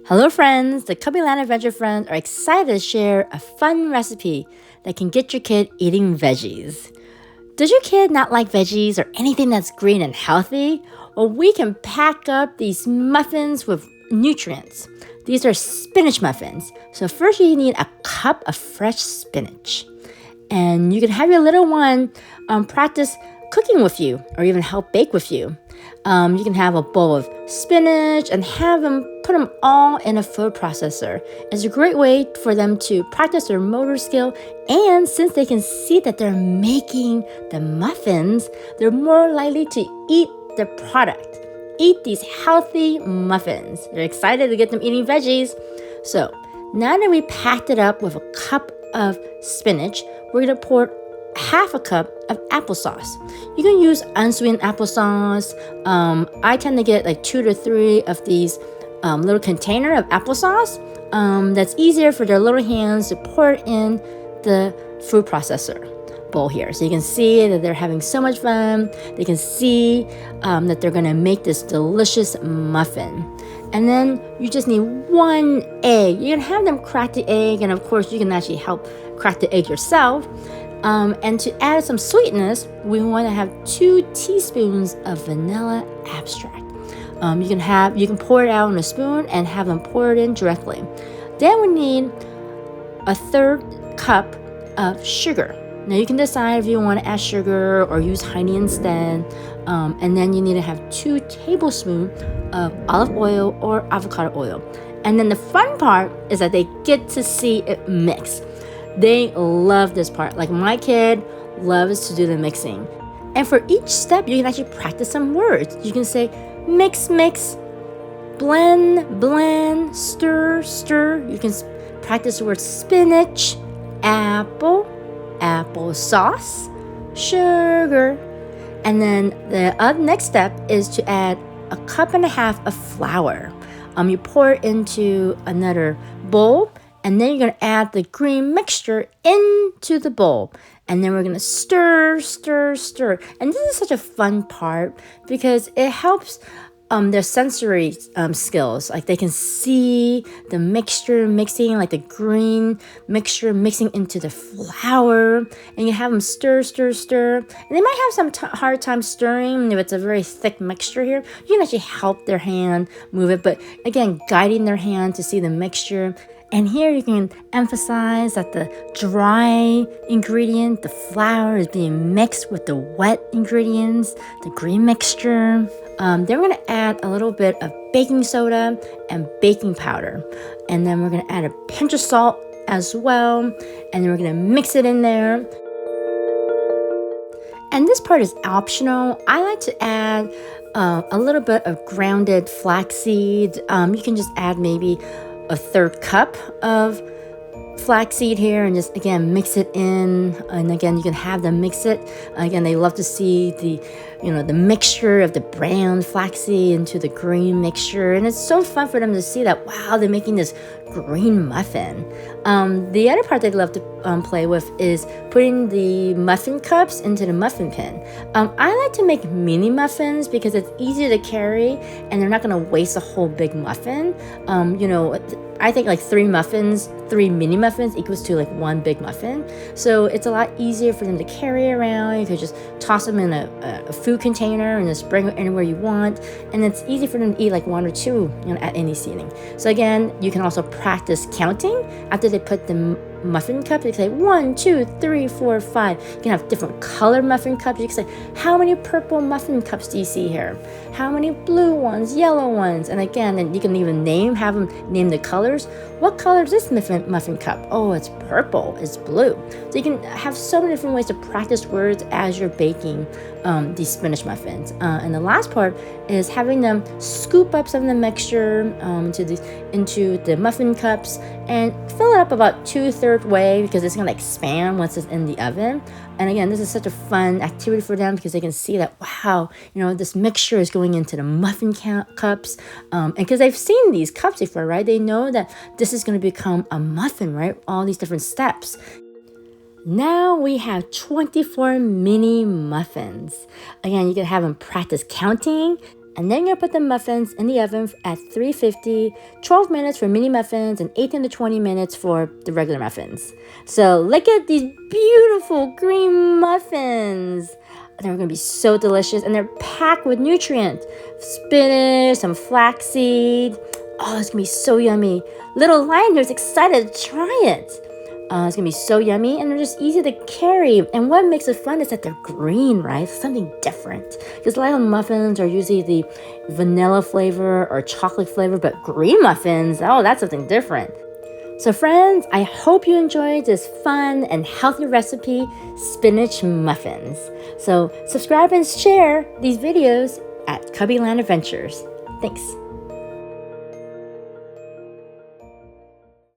Hello friends, the Cubbyland Adventure friends are excited to share a fun recipe that can get your kid eating veggies. Does your kid not like veggies or anything that's green and healthy? Well, we can pack up these muffins with nutrients. These are spinach muffins. So first you need a cup of fresh spinach. And you can have your little one practice cooking with you or even help bake with you. You can have a bowl of spinach and put them all in a food processor. It's a great way for them to practice their motor skill, and since they can see that they're making the muffins, they're more likely to eat the product. Eat these healthy muffins. They're excited to get them eating veggies. So now that we packed it up with a cup of spinach, we're going to pour half a cup of applesauce. You can use unsweetened applesauce. I tend to get like 2 to 3 of these little container of applesauce. That's easier for their little hands to pour it in the food processor bowl here. So you can see that they're having so much fun. They can see that they're going to make this delicious muffin. And then you just need 1 egg. You can have them crack the egg, and of course you can actually help crack the egg yourself. And to add some sweetness, we want to have 2 teaspoons of vanilla extract. You can pour it out in a spoon and have them pour it in directly. Then we need a 1/3 cup of sugar. Now you can decide if you want to add sugar or use honey instead. And then you need to have 2 tablespoons of olive oil or avocado oil. And then the fun part is that they get to see it mix. They love this part. Like my kid loves to do the mixing. And for each step, you can actually practice some words. You can say mix, mix, blend, blend, stir, stir. You can practice the word spinach, apple, applesauce, sugar. And then the next step is to add 1.5 cups of flour. You pour it into another bowl. And then you're going to add the green mixture into the bowl. And then we're going to stir, stir, stir. And this is such a fun part because it helps their sensory skills. Like they can see the mixture mixing, like the green mixture mixing into the flour. And you have them stir, stir, stir. And they might have some hard time stirring if it's a very thick mixture here. You can actually help their hand move it. But again, guiding their hand to see the mixture. And here you can emphasize that the dry ingredient, the flour, is being mixed with the wet ingredients, the green mixture. Then we're going to add a little bit of baking soda and baking powder. And then we're going to add a pinch of salt as well. And then we're going to mix it in there. And this part is optional. I like to add a little bit of grounded flaxseed. You can just add maybe a 1/3 cup of flaxseed here and just again mix it in. And again, you can have them mix it. Again, they love to see the mixture of the brown flaxseed into the green mixture, and it's so fun for them to see that, wow, they're making this green muffin. The other part they love to play with is putting the muffin cups into the muffin pan. I like to make mini muffins because it's easier to carry and they're not going to waste a whole big muffin. I think like 3 mini muffins equals to like 1 big muffin. So it's a lot easier for them to carry around. You could just toss them in a food container and just bring it anywhere you want. And it's easy for them to eat like 1 or 2 at any seating. So again, you can also practice counting after they put the muffin cup. You can say 1, 2, 3, 4, 5. You can have different color muffin cups. You can say, how many purple muffin cups do you see here? How many blue ones, yellow ones? And again, and you can even have them name the colors. What color is this muffin cup? Oh, it's purple, it's blue. So you can have so many different ways to practice words as you're baking these spinach muffins. And the last part is having them scoop up some of the mixture into the muffin cups and fill it up about 2/3 way because it's going to expand once it's in the oven. And again, this is such a fun activity for them because they can see that, wow, this mixture is going into the muffin cups. And because they've seen these cups before, right? They know that this is going to become a muffin, right? All these different steps. Now we have 24 mini muffins. Again, you can have them practice counting And then you'll put the muffins in the oven at 350, 12 minutes for mini muffins and 18 to 20 minutes for the regular muffins. So look at these beautiful green muffins. They're going to be so delicious, and they're packed with nutrients. Spinach, some flaxseed. Oh, it's going to be so yummy. Little Lionel's excited to try it. It's going to be so yummy, and they're just easy to carry. And what makes it fun is that they're green, right? Something different. Because Lionel muffins are usually the vanilla flavor or chocolate flavor, but green muffins, oh, that's something different. So friends, I hope you enjoyed this fun and healthy recipe, spinach muffins. So subscribe and share these videos at Cubbyland Adventures. Thanks.